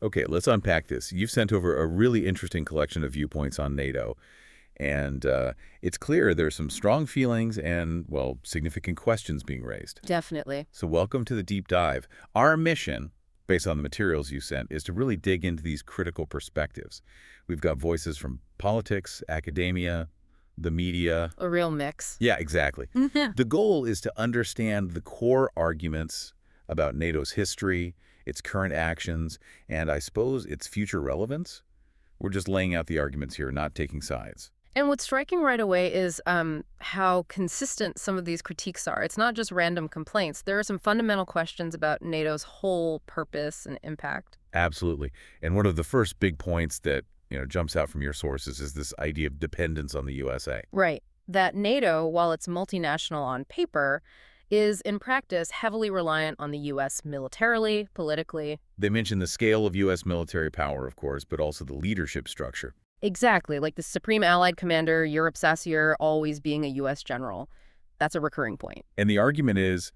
Okay, let's unpack this. You've sent over a really interesting collection of viewpoints on NATO, and it's clear there's some strong feelings and, well, significant questions being raised. Definitely. So welcome to the deep dive. Our mission, based on the materials you sent, is to really dig into these critical perspectives. We've got voices from politics, academia, the media. A real mix. Yeah, exactly. The goal is to understand the core arguments about NATO's history, its current actions, and I suppose its future relevance. We're just laying out the arguments here, not taking sides. And what's striking right away is how consistent some of these critiques are. It's not just random complaints. There are some fundamental questions about NATO's whole purpose and impact. Absolutely. And one of the first big points that jumps out from your sources is this idea of dependence on the USA. Right. That NATO, while it's multinational on paper, is in practice heavily reliant on the U.S. militarily, politically. They mention the scale of U.S. military power, of course, but also the leadership structure. Exactly, like the Supreme Allied Commander, Europe Sassier, always being a U.S. general. That's a recurring point. And the argument is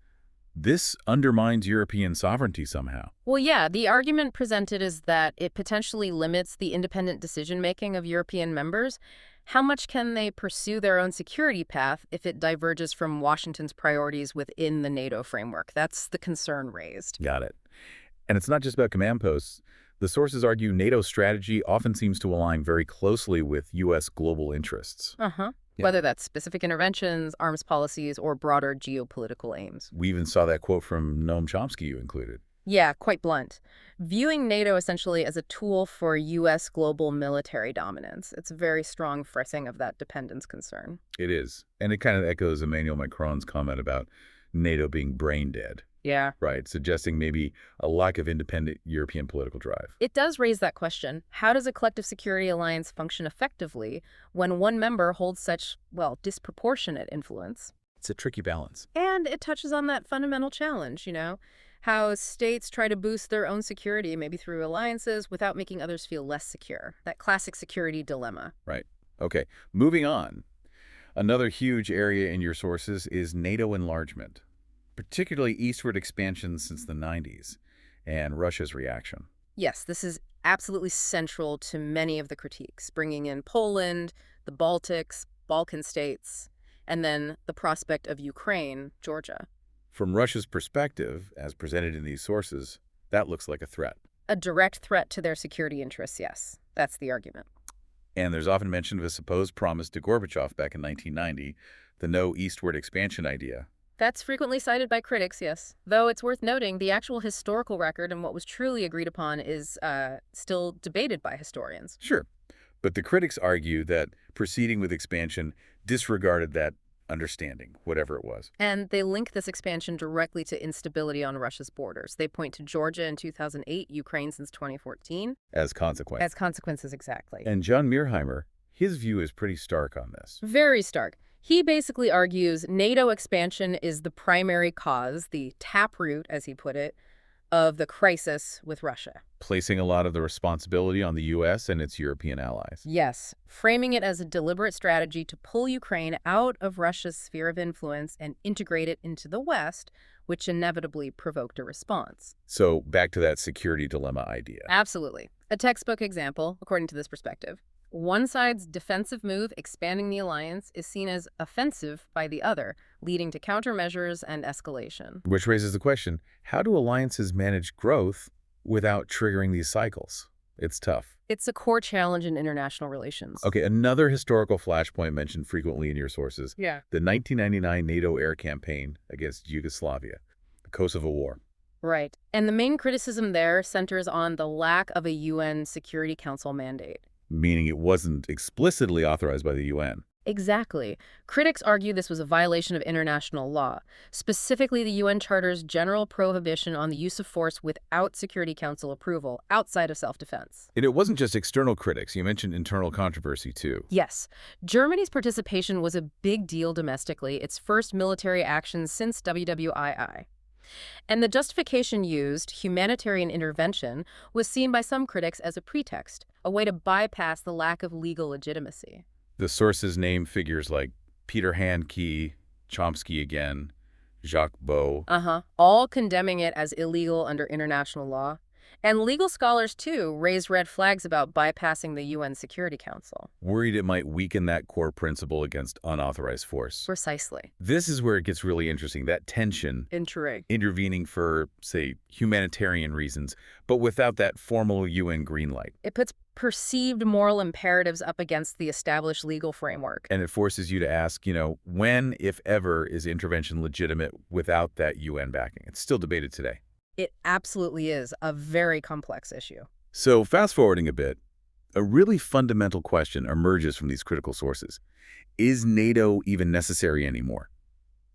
this undermines European sovereignty somehow. Well, yeah, the argument presented is that it potentially limits the independent decision-making of European members. How much can they pursue their own security path if it diverges from Washington's priorities within the NATO framework? That's the concern raised. Got it. And it's not just about command posts. The sources argue NATO's strategy often seems to align very closely with U.S. global interests. Uh-huh. Yeah. Whether that's specific interventions, arms policies, or broader geopolitical aims. We even saw that quote from Noam Chomsky you included. Yeah, quite blunt. Viewing NATO essentially as a tool for U.S. global military dominance. It's a very strong phrasing of that dependence concern. It is. And it kind of echoes Emmanuel Macron's comment about NATO being brain dead. Yeah. Right, suggesting maybe a lack of independent European political drive. It does raise that question. How does a collective security alliance function effectively when one member holds such, well, disproportionate influence? It's a tricky balance. And it touches on that fundamental challenge, how states try to boost their own security, maybe through alliances, without making others feel less secure. That classic security dilemma. Right. Okay, moving on. Another huge area in your sources is NATO enlargement, particularly eastward expansion since the 90s, and Russia's reaction. Yes, this is absolutely central to many of the critiques, bringing in Poland, the Baltics, Balkan states, and then the prospect of Ukraine, Georgia. From Russia's perspective, as presented in these sources, that looks like a threat. A direct threat to their security interests, yes. That's the argument. And there's often mention of a supposed promise to Gorbachev back in 1990, the no eastward expansion idea. That's frequently cited by critics, yes. Though it's worth noting, the actual historical record and what was truly agreed upon is still debated by historians. Sure. But the critics argue that proceeding with expansion disregarded that understanding, whatever it was. And they link this expansion directly to instability on Russia's borders. They point to Georgia in 2008, Ukraine since 2014. As consequence. As consequences, exactly. And John Mearsheimer, his view is pretty stark on this. Very stark. He basically argues NATO expansion is the primary cause, the taproot, as he put it, of the crisis with Russia. Placing a lot of the responsibility on the U.S. and its European allies. Yes, framing it as a deliberate strategy to pull Ukraine out of Russia's sphere of influence and integrate it into the West, which inevitably provoked a response. So back to that security dilemma idea. Absolutely. A textbook example, according to this perspective. One side's defensive move, expanding the alliance, is seen as offensive by the other, leading to countermeasures and escalation. Which raises the question, how do alliances manage growth without triggering these cycles? It's tough. It's a core challenge in international relations. Okay, another historical flashpoint mentioned frequently in your sources. Yeah. The 1999 NATO air campaign against Yugoslavia, the Kosovo War. Right. And the main criticism there centers on the lack of a UN Security Council mandate. Meaning it wasn't explicitly authorized by the UN. Exactly. Critics argue this was a violation of international law, specifically the UN Charter's general prohibition on the use of force without Security Council approval outside of self-defense. And it wasn't just external critics. You mentioned internal controversy, too. Yes. Germany's participation was a big deal domestically, its first military action since WWII. And the justification used, humanitarian intervention, was seen by some critics as a pretext, a way to bypass the lack of legal legitimacy. The sources name figures like Peter Handke, Chomsky again, Jacques Beau. All condemning it as illegal under international law. And legal scholars, too, raised red flags about bypassing the UN Security Council. Worried it might weaken that core principle against unauthorized force. Precisely. This is where it gets really interesting, that tension. Intrigue. Intervening for, say, humanitarian reasons, but without that formal UN green light. It puts perceived moral imperatives up against the established legal framework. And it forces you to ask, when, if ever, is intervention legitimate without that UN backing? It's still debated today. It absolutely is a very complex issue. So fast-forwarding a bit, a really fundamental question emerges from these critical sources. Is NATO even necessary anymore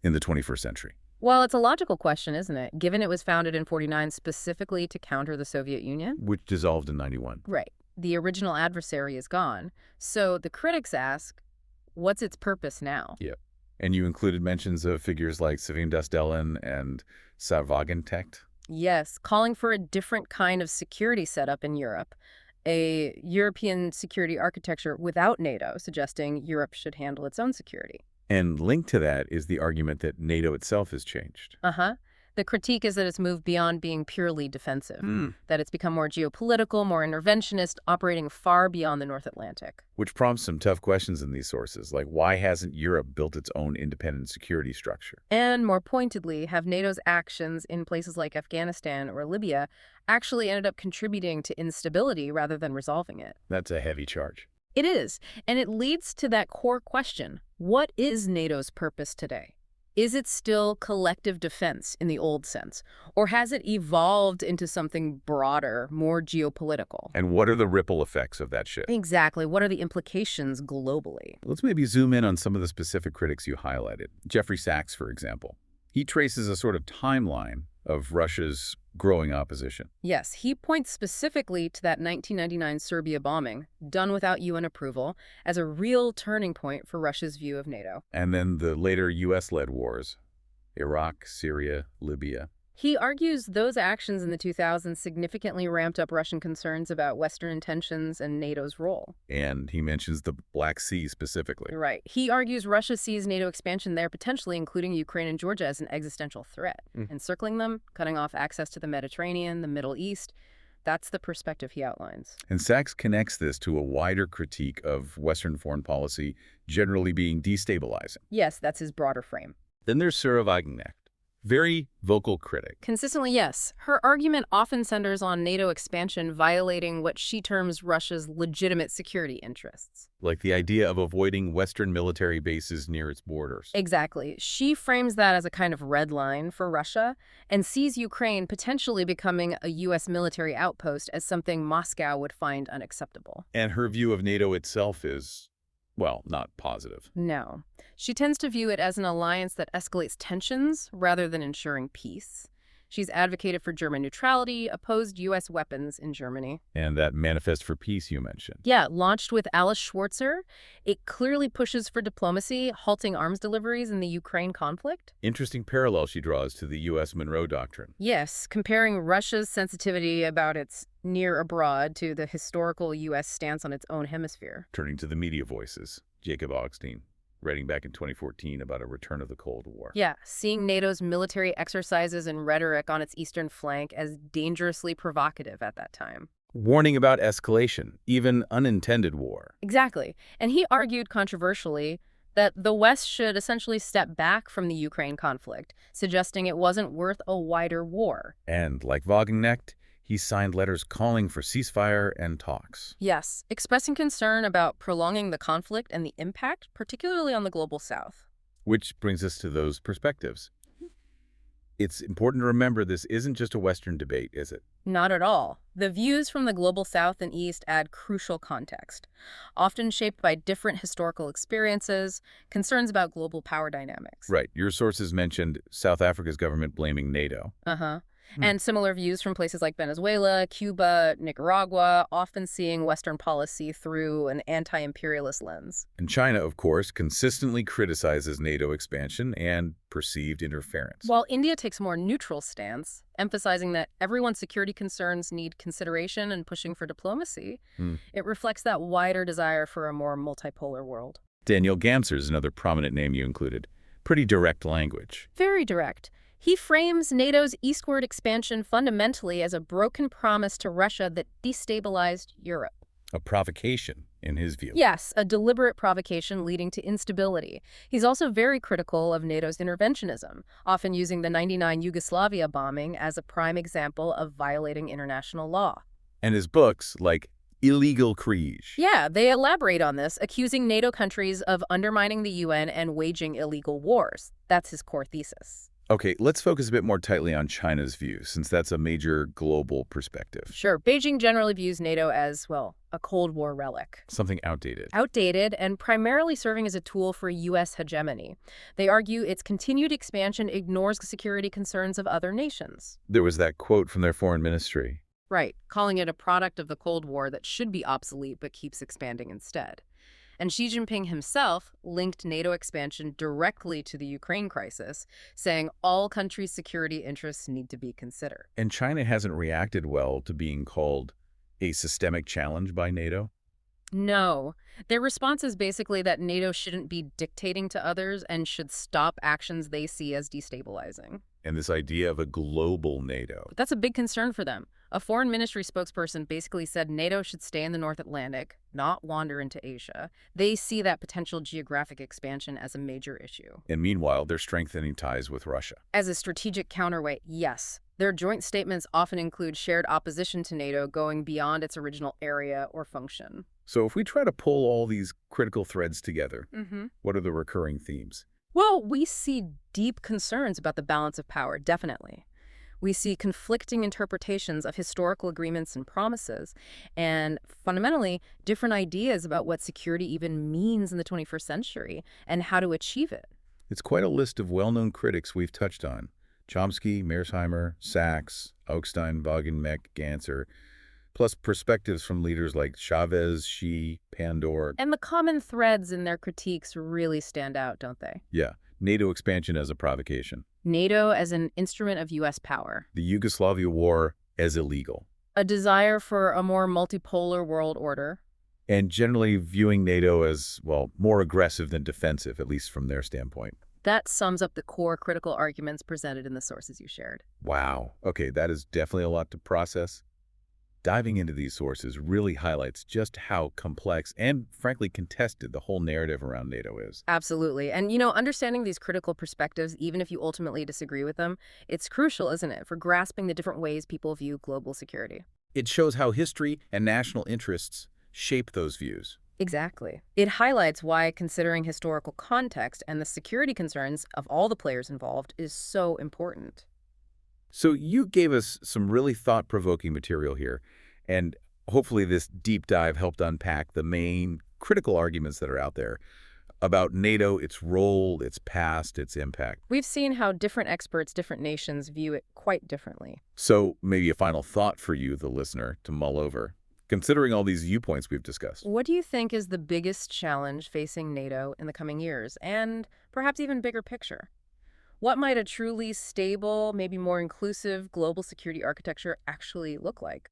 in the 21st century? Well, it's a logical question, isn't it? Given it was founded in '49 specifically to counter the Soviet Union. Which dissolved in '91. Right. The original adversary is gone. So the critics ask, what's its purpose now? Yeah. And you included mentions of figures like Savim Das-Delin and Sarvagentecht. Yes, calling for a different kind of security setup in Europe, a European security architecture without NATO, suggesting Europe should handle its own security. And linked to that is the argument that NATO itself has changed. The critique is that it's moved beyond being purely defensive, that it's become more geopolitical, more interventionist, operating far beyond the North Atlantic. Which prompts some tough questions in these sources, like why hasn't Europe built its own independent security structure? And more pointedly, have NATO's actions in places like Afghanistan or Libya actually ended up contributing to instability rather than resolving it? That's a heavy charge. It is, and it leads to that core question. What is NATO's purpose today? Is it still collective defense in the old sense, or has it evolved into something broader, more geopolitical? And what are the ripple effects of that shift? Exactly. What are the implications globally? Let's maybe zoom in on some of the specific critics you highlighted. Jeffrey Sachs, for example. He traces a sort of timeline of Russia's growing opposition. Yes, he points specifically to that 1999 Serbia bombing, done without UN approval, as a real turning point for Russia's view of NATO. And then the later U.S.-led wars, Iraq, Syria, Libya. He argues those actions in the 2000s significantly ramped up Russian concerns about Western intentions and NATO's role. And he mentions the Black Sea specifically. Right. He argues Russia sees NATO expansion there, potentially including Ukraine and Georgia, as an existential threat. Encircling them, cutting off access to the Mediterranean, the Middle East. That's the perspective he outlines. And Sachs connects this to a wider critique of Western foreign policy generally being destabilizing. Yes, that's his broader frame. Then there's Sarvagentecht. Very vocal critic. Consistently, yes. Her argument often centers on NATO expansion violating what she terms Russia's legitimate security interests. Like the idea of avoiding Western military bases near its borders. Exactly. She frames that as a kind of red line for Russia and sees Ukraine potentially becoming a U.S. military outpost as something Moscow would find unacceptable. And her view of NATO itself is, well, not positive. No. She tends to view it as an alliance that escalates tensions rather than ensuring peace. She's advocated for German neutrality, opposed U.S. weapons in Germany. And that Manifest for Peace you mentioned. Yeah, launched with Alice Schwarzer. It clearly pushes for diplomacy, halting arms deliveries in the Ukraine conflict. Interesting parallel she draws to the U.S. Monroe Doctrine. Yes, comparing Russia's sensitivity about its near abroad to the historical U.S. stance on its own hemisphere. Turning to the media voices, Jacob Augustine, writing back in 2014 about a return of the Cold War. Yeah, seeing NATO's military exercises and rhetoric on its eastern flank as dangerously provocative at that time. Warning about escalation, even unintended war. Exactly. And he argued controversially that the West should essentially step back from the Ukraine conflict, suggesting it wasn't worth a wider war. And like Wagenknecht, he signed letters calling for ceasefire and talks. Yes, expressing concern about prolonging the conflict and the impact, particularly on the global South. Which brings us to those perspectives. It's important to remember this isn't just a Western debate, is it? Not at all. The views from the global South and East add crucial context, often shaped by different historical experiences, concerns about global power dynamics. Right. Your sources mentioned South Africa's government blaming NATO. And similar views from places like Venezuela, Cuba, Nicaragua, often seeing Western policy through an anti-imperialist lens. And China, of course, consistently criticizes NATO expansion and perceived interference. While India takes a more neutral stance, emphasizing that everyone's security concerns need consideration and pushing for diplomacy, it reflects that wider desire for a more multipolar world. Daniel Gamser is another prominent name you included. Pretty direct language. Very direct. He frames NATO's eastward expansion fundamentally as a broken promise to Russia that destabilized Europe. A provocation, in his view. Yes, a deliberate provocation leading to instability. He's also very critical of NATO's interventionism, often using the '99 Yugoslavia bombing as a prime example of violating international law. And his books, like Illegal Krieg. Yeah, they elaborate on this, accusing NATO countries of undermining the UN and waging illegal wars. That's his core thesis. Okay, let's focus a bit more tightly on China's view, since that's a major global perspective. Sure, Beijing generally views NATO as, well, a Cold War relic. Something outdated. Outdated and primarily serving as a tool for U.S. hegemony. They argue its continued expansion ignores the security concerns of other nations. There was that quote from their foreign ministry. Right, calling it a product of the Cold War that should be obsolete but keeps expanding instead. And Xi Jinping himself linked NATO expansion directly to the Ukraine crisis, saying all countries' security interests need to be considered. And China hasn't reacted well to being called a systemic challenge by NATO? No. Their response is basically that NATO shouldn't be dictating to others and should stop actions they see as destabilizing. And this idea of a global NATO. But that's a big concern for them. A foreign ministry spokesperson basically said NATO should stay in the North Atlantic, not wander into Asia. They see that potential geographic expansion as a major issue. And meanwhile, they're strengthening ties with Russia. As a strategic counterweight, yes. Their joint statements often include shared opposition to NATO going beyond its original area or function. So if we try to pull all these critical threads together, Mm-hmm. what are the recurring themes? Well, we see deep concerns about the balance of power, definitely. We see conflicting interpretations of historical agreements and promises, and fundamentally, different ideas about what security even means in the 21st century and how to achieve it. It's quite a list of well-known critics we've touched on. Chomsky, Mearsheimer, Sachs, Augstein, Wagenknecht, Ganser, plus perspectives from leaders like Chavez, Xi, Pandor. And the common threads in their critiques really stand out, don't they? Yeah, NATO expansion as a provocation. NATO as an instrument of U.S. power. The Yugoslavia war as illegal. A desire for a more multipolar world order. And generally viewing NATO as, well, more aggressive than defensive, at least from their standpoint. That sums up the core critical arguments presented in the sources you shared. Wow. Okay, that is definitely a lot to process. Diving into these sources really highlights just how complex and, frankly, contested the whole narrative around NATO is. Absolutely. And, understanding these critical perspectives, even if you ultimately disagree with them, it's crucial, isn't it, for grasping the different ways people view global security. It shows how history and national interests shape those views. Exactly. It highlights why considering historical context and the security concerns of all the players involved is so important. So you gave us some really thought-provoking material here, and hopefully this deep dive helped unpack the main critical arguments that are out there about NATO, its role, its past, its impact. We've seen how different experts, different nations view it quite differently. So maybe a final thought for you, the listener, to mull over, considering all these viewpoints we've discussed. What do you think is the biggest challenge facing NATO in the coming years, and perhaps even bigger picture? What might a truly stable, maybe more inclusive global security architecture actually look like?